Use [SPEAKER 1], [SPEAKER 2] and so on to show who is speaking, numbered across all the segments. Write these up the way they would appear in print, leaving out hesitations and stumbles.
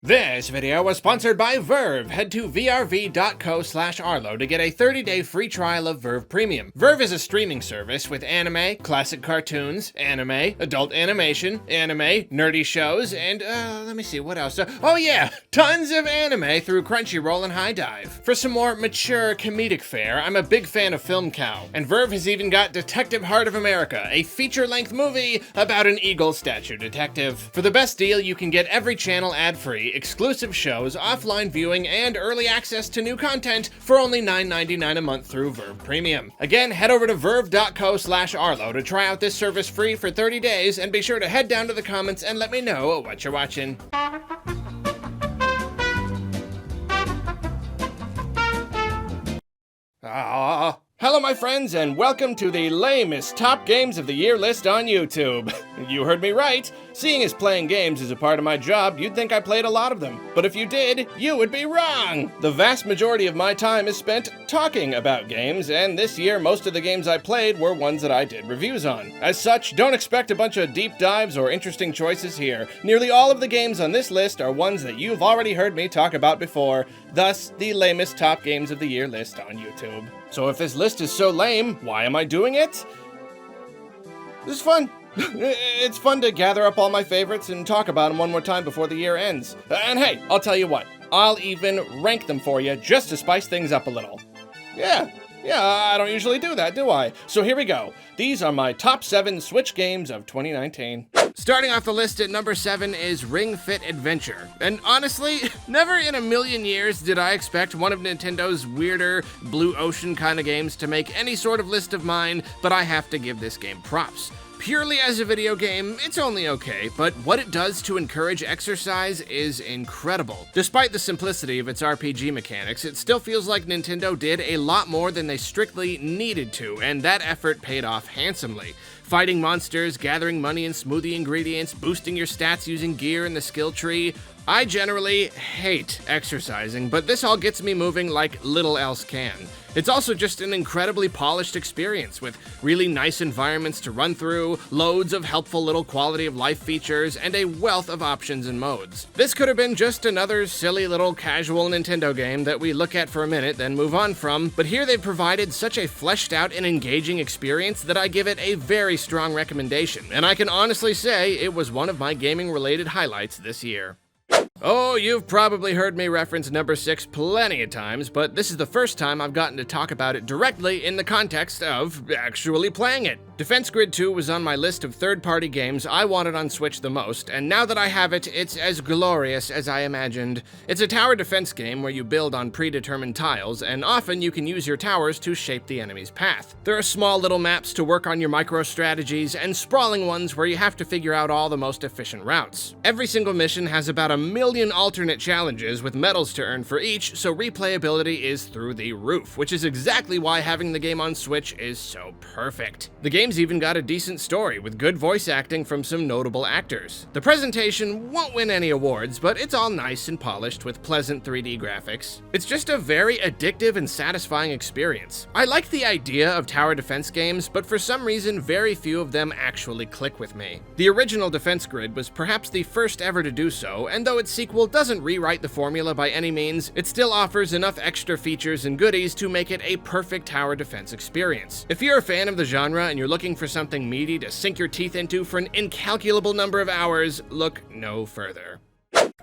[SPEAKER 1] This video was sponsored by Verve. Head to vrv.co/arlo to get a 30-day free trial of Verve Premium. Verve is a streaming service with anime, classic cartoons, anime, adult animation, anime, nerdy shows, and let me see, what else? Oh yeah, tons of anime through Crunchyroll and High Dive. For some more mature comedic fare, I'm a big fan of Film Cow, and Verve has even got Detective Heart of America, a feature-length movie about an Eagle statue detective. For the best deal, you can get every channel ad-free, exclusive shows, offline viewing, and early access to new content for only $9.99 a month through Verve Premium. Again, head over to verve.co/arlo to try out this service free for 30 days, and be sure to head down to the comments and let me know what you're watching. Hello my friends, and welcome to the lamest top games of the year list on YouTube. You heard me right. Seeing as playing games is a part of my job, you'd think I played a lot of them. But if you did, you would be wrong. The vast majority of my time is spent talking about games, and this year most of the games I played were ones that I did reviews on. As such, don't expect a bunch of deep dives or interesting choices here. Nearly all of the games on this list are ones that you've already heard me talk about before, thus the lamest top games of the year list on YouTube. So if this list is so lame, why am I doing it? This is fun. It's fun to gather up all my favorites and talk about them one more time before the year ends. And hey, I'll tell you what, I'll even rank them for you just to spice things up a little. Yeah, I don't usually do that, do I? So here we go. These are my top 7 Switch games of 2019. Starting off the list at number 7 is Ring Fit Adventure. And honestly, never in a million years did I expect one of Nintendo's weirder Blue Ocean kind of games to make any sort of list of mine, but I have to give this game props. Purely as a video game, it's only okay, but what it does to encourage exercise is incredible. Despite the simplicity of its RPG mechanics, it still feels like Nintendo did a lot more than they strictly needed to, and that effort paid off handsomely. Fighting monsters, gathering money and smoothie ingredients, boosting your stats using gear in the skill tree. I generally hate exercising, but this all gets me moving like little else can. It's also just an incredibly polished experience with really nice environments to run through, loads of helpful little quality of life features, and a wealth of options and modes. This could have been just another silly little casual Nintendo game that we look at for a minute then move on from, but here they've provided such a fleshed out and engaging experience that I give it a very strong recommendation, and I can honestly say it was one of my gaming related highlights this year. Oh, you've probably heard me reference number 6 plenty of times, but this is the first time I've gotten to talk about it directly in the context of actually playing it. Defense Grid 2 was on my list of third-party games I wanted on Switch the most, and now that I have it, it's as glorious as I imagined. It's a tower defense game where you build on predetermined tiles, and often you can use your towers to shape the enemy's path. There are small little maps to work on your micro-strategies, and sprawling ones where you have to figure out all the most efficient routes. Every single mission has about 1 million alternate challenges with medals to earn for each, so replayability is through the roof, which is exactly why having the game on Switch is so perfect. The game's even got a decent story with good voice acting from some notable actors. The presentation won't win any awards, but it's all nice and polished with pleasant 3D graphics. It's just a very addictive and satisfying experience. I like the idea of tower defense games, but for some reason very few of them actually click with me. The original Defense Grid was perhaps the first ever to do so, and though its sequel doesn't rewrite the formula by any means, it still offers enough extra features and goodies to make it a perfect tower defense experience. If you're a fan of the genre and you're looking for something meaty to sink your teeth into for an incalculable number of hours, look no further.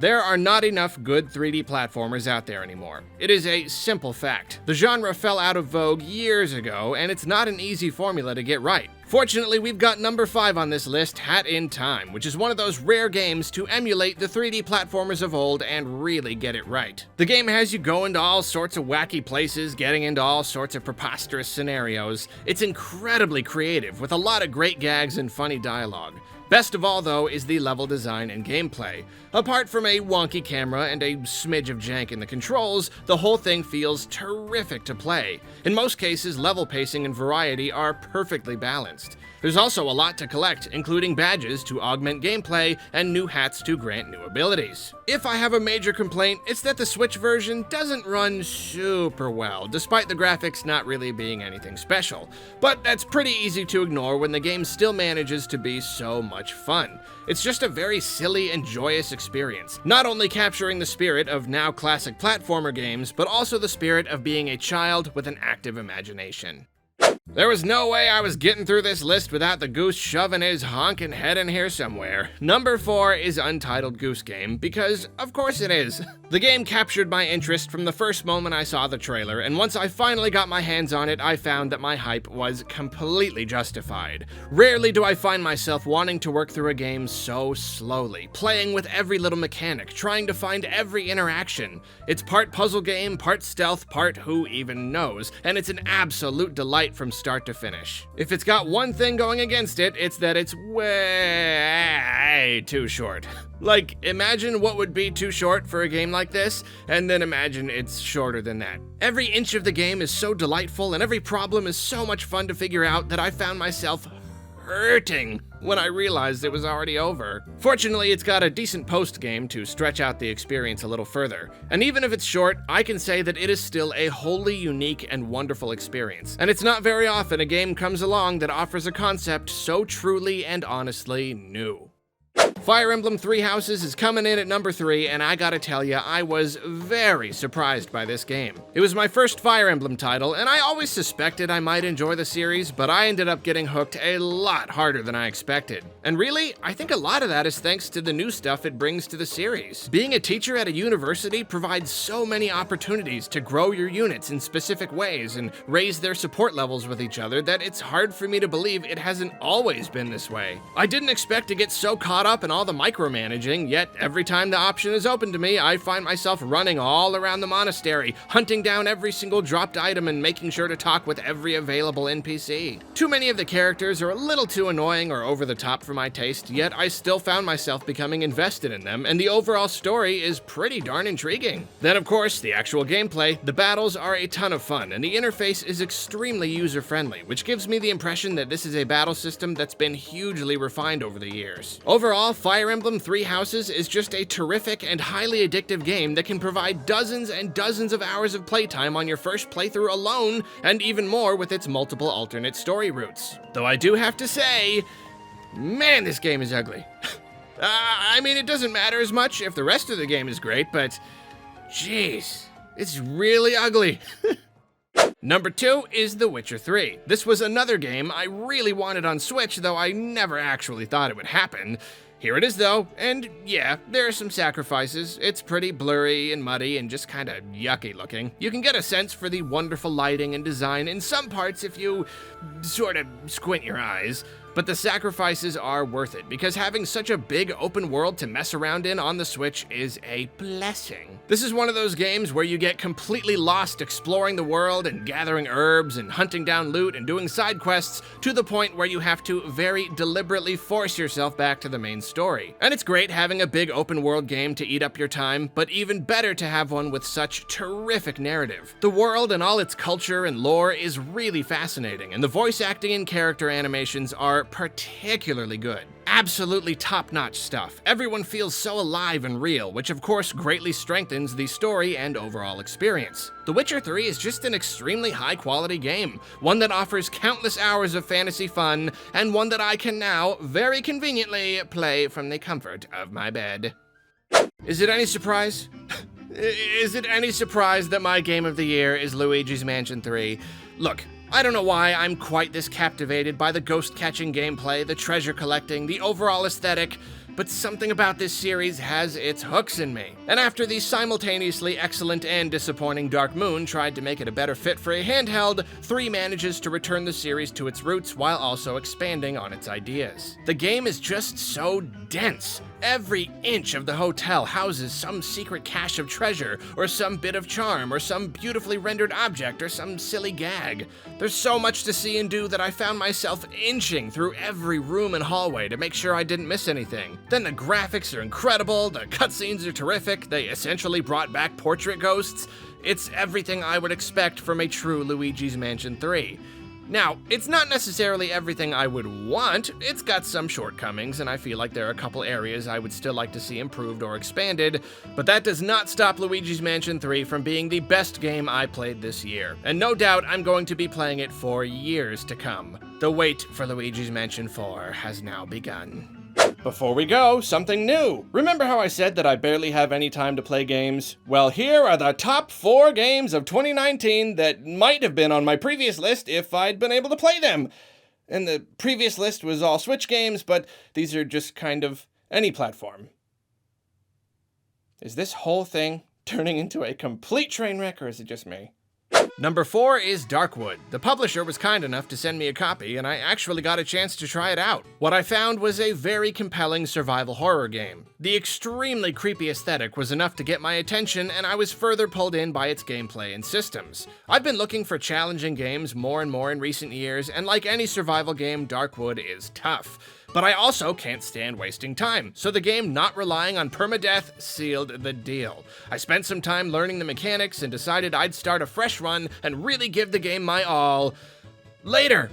[SPEAKER 1] There are not enough good 3D platformers out there anymore. It is a simple fact. The genre fell out of vogue years ago, and it's not an easy formula to get right. Fortunately, we've got number 5 on this list, Hat in Time, which is one of those rare games to emulate the 3D platformers of old and really get it right. The game has you going to all sorts of wacky places, getting into all sorts of preposterous scenarios. It's incredibly creative, with a lot of great gags and funny dialogue. Best of all, though, is the level design and gameplay. Apart from a wonky camera and a smidge of jank in the controls, the whole thing feels terrific to play. In most cases, level pacing and variety are perfectly balanced. There's also a lot to collect, including badges to augment gameplay and new hats to grant new abilities. If I have a major complaint, it's that the Switch version doesn't run super well, despite the graphics not really being anything special. But that's pretty easy to ignore when the game still manages to be so much much fun. It's just a very silly and joyous experience, not only capturing the spirit of now classic platformer games, but also the spirit of being a child with an active imagination. There was no way I was getting through this list without the goose shoving his honking head in here somewhere. Number 4 is Untitled Goose Game, because of course it is. The game captured my interest from the first moment I saw the trailer, and once I finally got my hands on it, I found that my hype was completely justified. Rarely do I find myself wanting to work through a game so slowly, playing with every little mechanic, trying to find every interaction. It's part puzzle game, part stealth, part who even knows, and it's an absolute delight from start to finish. If it's got one thing going against it, it's that it's way too short. Like, imagine what would be too short for a game like this, and then imagine it's shorter than that. Every inch of the game is so delightful, and every problem is so much fun to figure out that I found myself hurting when I realized it was already over. Fortunately, it's got a decent post-game to stretch out the experience a little further. And even if it's short, I can say that it is still a wholly unique and wonderful experience. And it's not very often a game comes along that offers a concept so truly and honestly new. Fire Emblem Three Houses is coming in at number 3, and I gotta tell ya, I was very surprised by this game. It was my first Fire Emblem title, and I always suspected I might enjoy the series, but I ended up getting hooked a lot harder than I expected. And really, I think a lot of that is thanks to the new stuff it brings to the series. Being a teacher at a university provides so many opportunities to grow your units in specific ways and raise their support levels with each other that it's hard for me to believe it hasn't always been this way. I didn't expect to get so caught up in all the micromanaging, yet every time the option is open to me, I find myself running all around the monastery, hunting down every single dropped item and making sure to talk with every available NPC. Too many of the characters are a little too annoying or over the top for my taste, yet I still found myself becoming invested in them, and the overall story is pretty darn intriguing. Then of course, the actual gameplay. The battles are a ton of fun, and the interface is extremely user-friendly, which gives me the impression that this is a battle system that's been hugely refined over the years. Overall, Fire Emblem Three Houses is just a terrific and highly addictive game that can provide dozens and dozens of hours of playtime on your first playthrough alone, and even more with its multiple alternate story routes. Though I do have to say, man, this game is ugly. I mean, it doesn't matter as much if the rest of the game is great, but jeez, it's really ugly. Number 2 is The Witcher 3. This was another game I really wanted on Switch, though I never actually thought it would happen. Here it is though, and yeah, there are some sacrifices. It's pretty blurry and muddy and just kinda yucky looking. You can get a sense for the wonderful lighting and design in some parts if you sort of squint your eyes. But the sacrifices are worth it, because having such a big open world to mess around in on the Switch is a blessing. This is one of those games where you get completely lost exploring the world and gathering herbs and hunting down loot and doing side quests to the point where you have to very deliberately force yourself back to the main story. And it's great having a big open world game to eat up your time, but even better to have one with such terrific narrative. The world and all its culture and lore is really fascinating, and the voice acting and character animations are particularly good. Absolutely top-notch stuff. Everyone feels so alive and real, which of course greatly strengthens the story and overall experience. The Witcher 3 is just an extremely high-quality game, one that offers countless hours of fantasy fun, and one that I can now, very conveniently, play from the comfort of my bed. Is it any surprise? Is it any surprise that my game of the year is Luigi's Mansion 3? Look, I don't know why I'm quite this captivated by the ghost-catching gameplay, the treasure collecting, the overall aesthetic, but something about this series has its hooks in me. And after the simultaneously excellent and disappointing Dark Moon tried to make it a better fit for a handheld, 3 manages to return the series to its roots while also expanding on its ideas. The game is just so dense. Every inch of the hotel houses some secret cache of treasure, or some bit of charm, or some beautifully rendered object, or some silly gag. There's so much to see and do that I found myself inching through every room and hallway to make sure I didn't miss anything. Then the graphics are incredible, the cutscenes are terrific, they essentially brought back portrait ghosts. It's everything I would expect from a true Luigi's Mansion 3. Now, it's not necessarily everything I would want. It's got some shortcomings, and I feel like there are a couple areas I would still like to see improved or expanded, but that does not stop Luigi's Mansion 3 from being the best game I played this year, and no doubt I'm going to be playing it for years to come. The wait for Luigi's Mansion 4 has now begun. Before we go, something new. Remember how I said that I barely have any time to play games? Well, here are the top 4 games of 2019 that might have been on my previous list if I'd been able to play them. And the previous list was all Switch games, but these are just kind of any platform. Is this whole thing turning into a complete train wreck, or is it just me? Number 4 is Darkwood. The publisher was kind enough to send me a copy, and I actually got a chance to try it out. What I found was a very compelling survival horror game. The extremely creepy aesthetic was enough to get my attention, and I was further pulled in by its gameplay and systems. I've been looking for challenging games more and more in recent years, and like any survival game, Darkwood is tough. But I also can't stand wasting time, so the game not relying on permadeath sealed the deal. I spent some time learning the mechanics and decided I'd start a fresh run and really give the game my all later.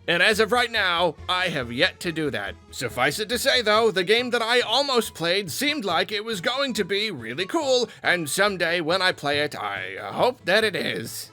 [SPEAKER 1] And as of right now, I have yet to do that. Suffice it to say though, the game that I almost played seemed like it was going to be really cool, and someday when I play it, I hope that it is.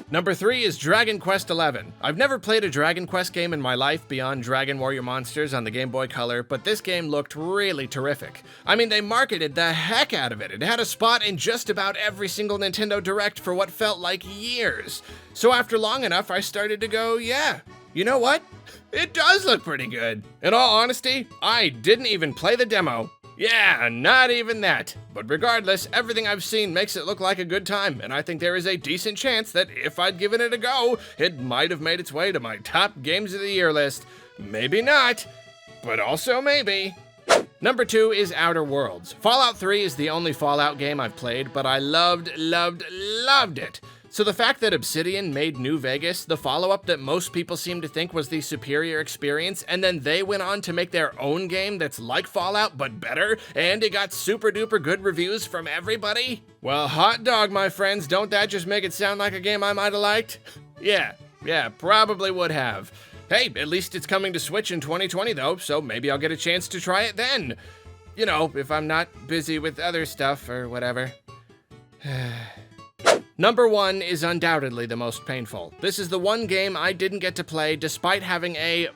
[SPEAKER 1] Number 3 is Dragon Quest XI. I've never played a Dragon Quest game in my life beyond Dragon Warrior Monsters on the Game Boy Color, but this game looked really terrific. I mean, they marketed the heck out of it. It had a spot in just about every single Nintendo Direct for what felt like years. So after long enough, I started to go, yeah, you know what? It does look pretty good. In all honesty, I didn't even play the demo. Yeah, not even that. But regardless, everything I've seen makes it look like a good time, and I think there is a decent chance that if I'd given it a go, it might have made its way to my top games of the year list. Maybe not, but also maybe. Number 2 is Outer Worlds. Fallout 3 is the only Fallout game I've played, but I loved it. So the fact that Obsidian made New Vegas the follow-up that most people seem to think was the superior experience, and then they went on to make their own game that's like Fallout but better, and it got super duper good reviews from everybody? Well, hot dog, my friends, don't that just make it sound like a game I might have liked? Yeah, probably would have. Hey, at least it's coming to Switch in 2020 though, so maybe I'll get a chance to try it then. You know, if I'm not busy with other stuff or whatever. Number 1 is undoubtedly the most painful. This is the one game I didn't get to play despite having a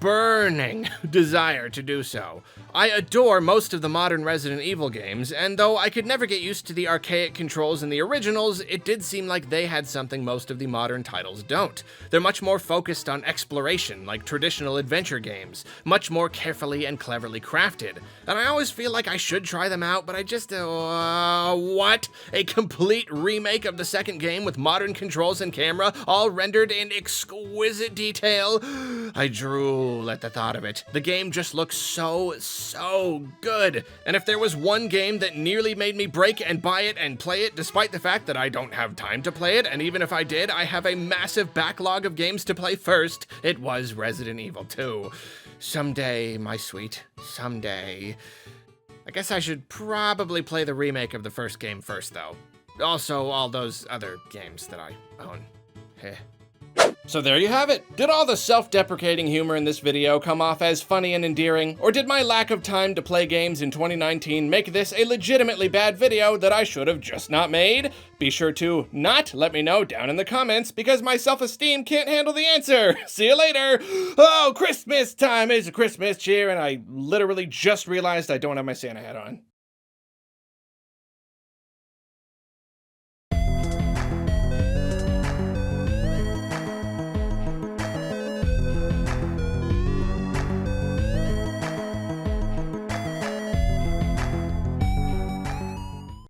[SPEAKER 1] burning desire to do so. I adore most of the modern Resident Evil games, and though I could never get used to the archaic controls in the originals, it did seem like they had something most of the modern titles don't. They're much more focused on exploration, like traditional adventure games, much more carefully and cleverly crafted. And I always feel like I should try them out, but I just, what? A complete remake of the second game with modern controls and camera, all rendered in exquisite detail? I drool at the thought of it. The game just looks so good. And if there was one game that nearly made me break and buy it and play it, despite the fact that I don't have time to play it, and even if I did, I have a massive backlog of games to play first, it was Resident Evil 2. Someday, my sweet, someday. I guess I should probably play the remake of the first game first, though. Also, all those other games that I own. Heh. So there you have it. Did all the self-deprecating humor in this video come off as funny and endearing, or did my lack of time to play games in 2019 make this a legitimately bad video that I should have just not made? Be sure to not let me know down in the comments, because my self-esteem can't handle the answer. See you later. Oh, Christmas time is a Christmas cheer, and I literally just realized I don't have my Santa hat on.